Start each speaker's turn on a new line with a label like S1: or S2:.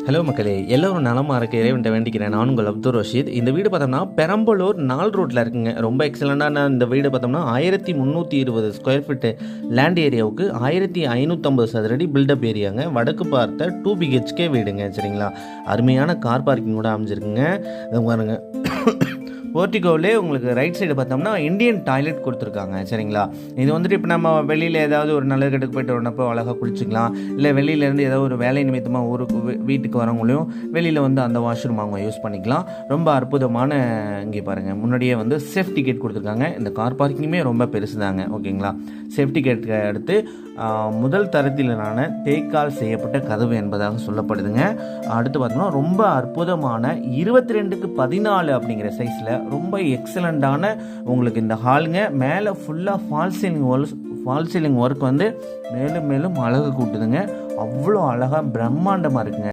S1: Hello மக்களே, எல்லோரும் நலமாக இருக்க இறைவன்ட்ட வேண்டிக்கிறேன். நான் உங்கள் அப்துல் ரஷீத். இந்த வீடு பார்த்தோம்னா பெரம்பலூர் 4 ரோட்டில் இருக்குங்க. ரொம்ப எக்ஸலண்டான இந்த வீடு பார்த்தோம்னா 1320 ஸ்கொயர் ஃபீட்டு லேண்ட் ஏரியாவுக்கு 1550 சதுரடி பில்டப் ஏரியாங்க. வடக்கு பார்த்த 2 BHK வீடுங்க. சரிங்களா, அருமையான கார் பார்க்கிங் கூட அமைஞ்சிருக்குங்க. இதை பாருங்க, போர்ட்டிகோவிலே உங்களுக்கு ரைட் சைடு பார்த்தோம்னா இந்தியன் டாய்லெட் கொடுத்துருக்காங்க. சரிங்களா, இது வந்துட்டு இப்போ நம்ம வெளியில் ஏதாவது ஒரு நல்ல கட்டுக்கு போய்ட்டு வரப்போ அழகாக குளிச்சிக்கலாம். இல்லை வெளியிலேருந்து ஏதாவது ஒரு வேலை நிமித்தமாக ஊருக்கு வீட்டுக்கு வரவங்களையும் வெளியில் வந்து அந்த வாஷ்ரூம் அவங்க யூஸ் பண்ணிக்கலாம். ரொம்ப அற்புதமான, இங்கே பாருங்கள், முன்னாடியே வந்து சேஃப்டி கேட் கொடுத்துருக்காங்க. இந்த கார் பார்க்கிங்குமே ரொம்ப பெருசு தாங்க. ஓகேங்களா, சேஃப்டி கேட் அடுத்து முதல் தரத்திலான தேக்கால் செய்யப்பட்ட கதவு என்பதாக சொல்லப்படுதுங்க. அடுத்து பார்த்தோம்னா ரொம்ப அற்புதமான 22x14 அப்படிங்கிற சைஸில் ரொம்ப எக்ஸலண்ட்டான உங்களுக்கு இந்த ஹாலுங்க. மேலே ஃபுல்லாக ஃபால் சீலிங் ஒர்க் வந்து மேலும் மேலும் அழகு கூட்டுதுங்க. அவ்வளோ அழகாக பிரம்மாண்டமாக இருக்குங்க.